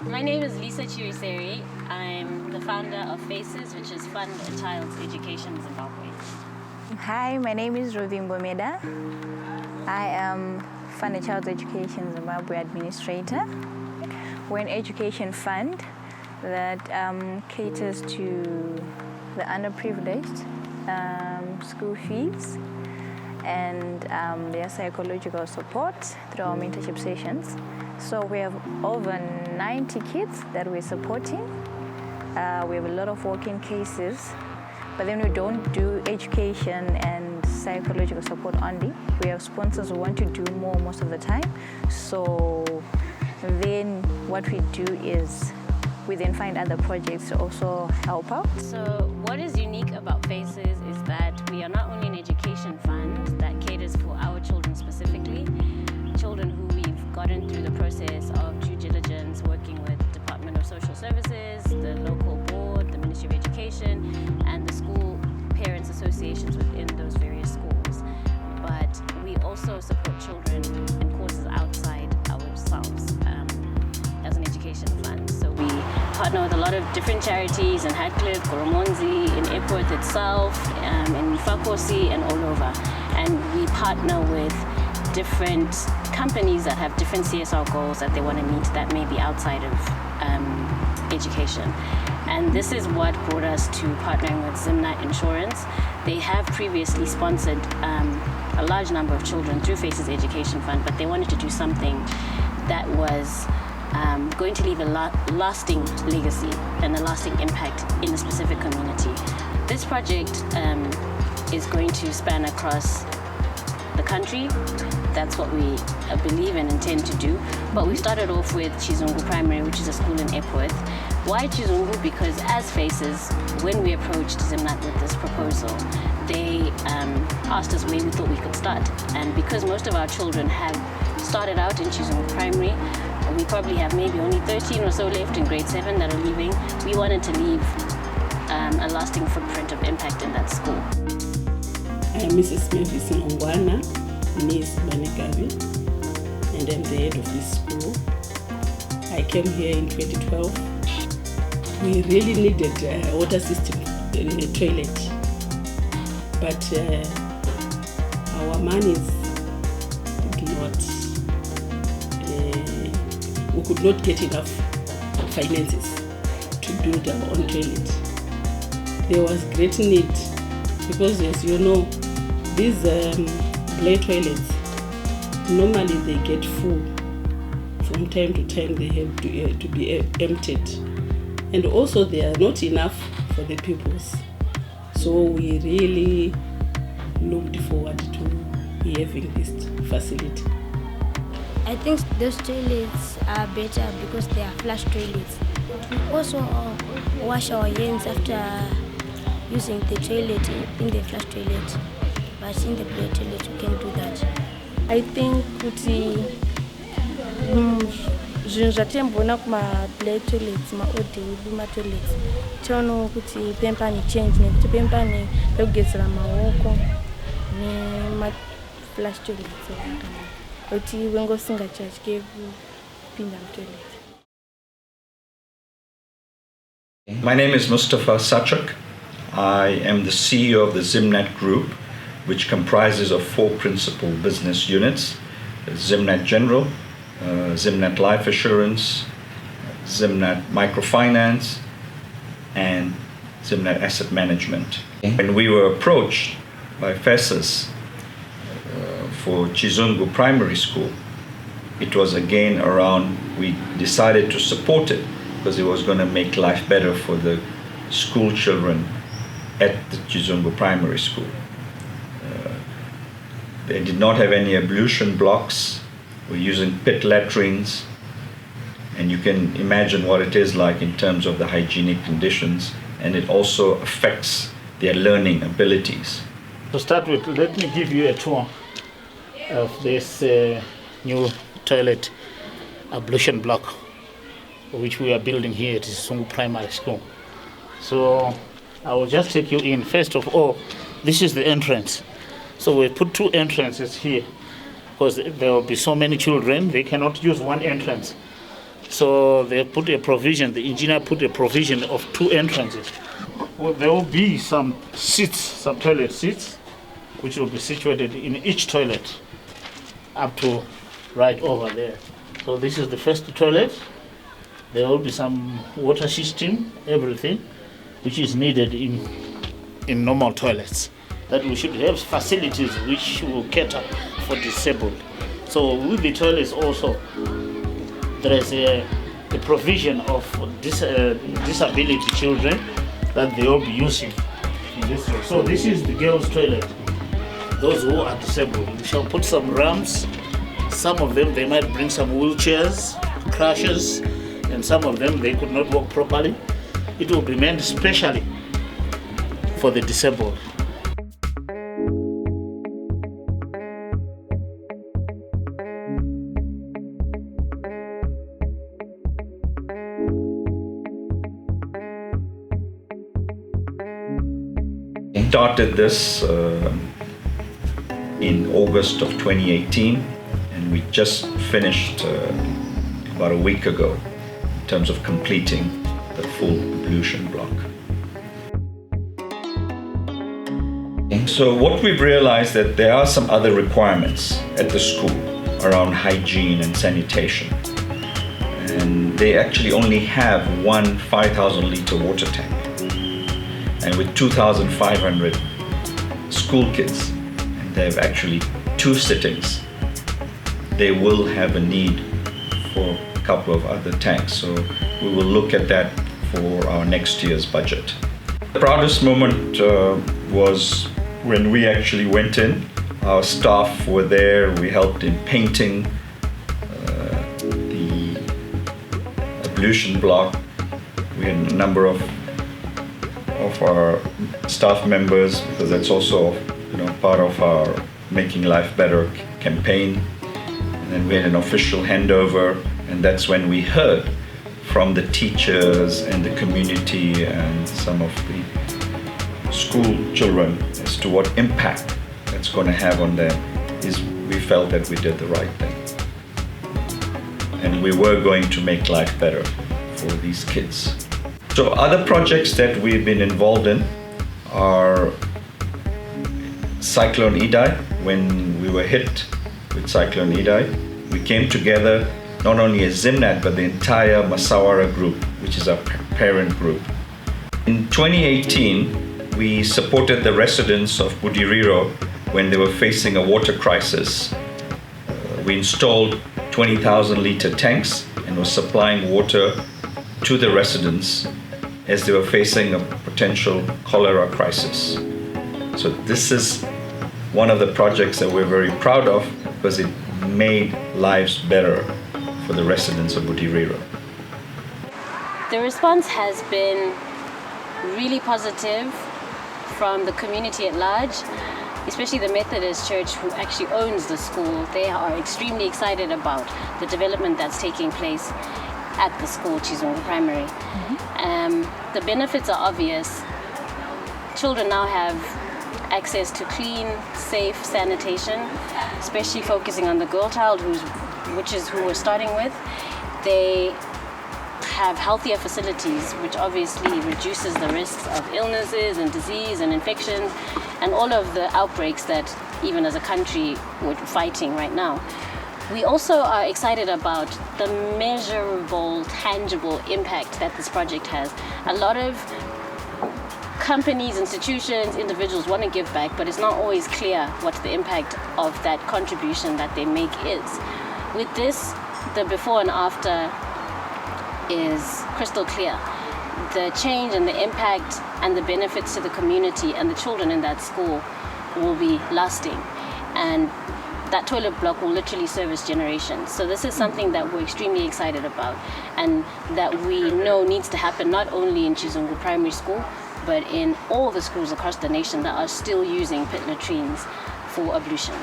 My name is Lisa Chiriseri. I'm the founder of Facez, which is Fund a Child's Education Zimbabwe. Hi, my name is Ruby Mbomeda. I am Fund a Child's Education Zimbabwe Administrator. We're an education fund that caters to the underprivileged, school fees, and their psychological support through our mentorship sessions. So we have over 90 kids that we're supporting. We have a lot of walk-in cases, but then we don't do education and psychological support only. We have sponsors who want to do more most of the time. So then what we do is we then find other projects to also help out. So what is unique about Facez is that we are not only an education fund that caters for our children specifically, children who we've gotten through the process of due diligence, working with the Department of Social Services, the local board, the Ministry of Education, and the school parents associations within those various schools. But we also support children in causes outside ourselves as an education fund. So we partner with a lot of different charities in Hatcliffe, Goromonzi, in Epworth itself, in Fakosi, and all over. And we partner with different companies that have different CSR goals that they want to meet that may be outside of education. And this is what brought us to partnering with Zimnat Insurance. They have previously sponsored a large number of children through Facez Education Fund, but they wanted to do something that was going to leave a lasting legacy and a lasting impact in a specific community. This project is going to span across the country. That's what we believe and intend to do. But we started off with Chizungu Primary, which is a school in Epworth. Why Chizungu? Because as Facez, when we approached Zimnat with this proposal, they asked us where we thought we could start. And because most of our children have started out in Chizungu Primary, we probably have maybe only 13 or so left in grade 7 that are leaving. We wanted to leave a lasting footprint of impact in that school. I am Mrs. Mavis Ngwana, niece Banekavi, and I'm the head of this school. I came here in 2012. We really needed a water system, a toilet, but our monies did not, we could not get enough finances to build our own toilet. There was great need because, as you know, these play toilets, normally they get full. From time to time they have to be emptied. And also they are not enough for the pupils. So we really looked forward to having this facility. I think those toilets are better because they are flush toilets. We also wash our hands after using the toilet in the flush toilet. But in the play toilet, you can do that. I think kuti zvinhu zvatembona kuma play toilets, maodhi, toilets, tono kuti pempani change nekuti pempani pekugezera maoko nema flush toilets kuti wengosingachatye kupinda mutoilet. My name is Mustafa Satrik. I am the CEO of the Zimnat Group, which comprises of 4 principal business units: Zimnat General, Zimnat Life Assurance, Zimnat Microfinance, and Zimnat Asset Management. When we were approached by Facez for Chizungu Primary School, it was again around, we decided to support it because it was going to make life better for the school children at the Chizungu Primary School. They did not have any ablution blocks. We're using pit latrines, and you can imagine what it is like in terms of the hygienic conditions, and it also affects their learning abilities. To start with, let me give you a tour of this new toilet ablution block which we are building here at Chizungu Primary School. So I will just take you in. First of all, this is the entrance. So we put 2 entrances here because there will be so many children, they cannot use one entrance. So they put a provision, the engineer put a provision of 2 entrances. Well, there will be some seats, some toilet seats, which will be situated in each toilet up to right over there. So this is the first toilet. There will be some water system, everything, which is needed in normal toilets. That we should have facilities which will cater for disabled. So with the toilets also, there is a provision of disability children that they will be using in this way. So this is the girls' toilet. Those who are disabled, we shall put some ramps. Some of them, they might bring some wheelchairs, crutches, and some of them, they could not walk properly. It will be meant specially for the disabled. Started this in August of 2018, and we just finished about a week ago in terms of completing the full ablution block. So what we've realized that there are some other requirements at the school around hygiene and sanitation, and they actually only have one 5,000 liter water tank. And with 2,500 school kids, and they have actually 2 sittings, they will have a need for a couple of other tanks. So we will look at that for our next year's budget. The proudest moment was when we actually went in. Our staff were there. We helped in painting the ablution block. We had a number of our staff members, because that's also part of our Making Life Better campaign. And then we had an official handover, and that's when we heard from the teachers and the community and some of the school children as to what impact that's going to have on them. We felt that we did the right thing, and we were going to make life better for these kids. So other projects that we've been involved in are Cyclone Idai. When we were hit with Cyclone Idai, we came together, not only as Zimnat, but the entire Masawara group, which is our parent group. In 2018, we supported the residents of Budiriro when they were facing a water crisis. We installed 20,000 liter tanks and were supplying water to the residents as they were facing a potential cholera crisis. So this is one of the projects that we're very proud of, because it made lives better for the residents of Budiriro. The response has been really positive from the community at large, especially the Methodist Church, who actually owns the school. They are extremely excited about the development that's taking place at the school, Chizungu Primary. The benefits are obvious. Children now have access to clean, safe sanitation, especially focusing on the girl child, which is who we're starting with. They have healthier facilities, which obviously reduces the risks of illnesses and disease and infections and all of the outbreaks that even as a country we're fighting right now. We also are excited about the measurable, tangible impact that this project has. A lot of companies, institutions, individuals want to give back, but it's not always clear what the impact of that contribution that they make is. With this, the before and after is crystal clear. The change and the impact and the benefits to the community and the children in that school will be lasting. And that toilet block will literally service generations. So this is something that we're extremely excited about, and that we know needs to happen not only in Chizungu Primary School, but in all the schools across the nation that are still using pit latrines for ablution.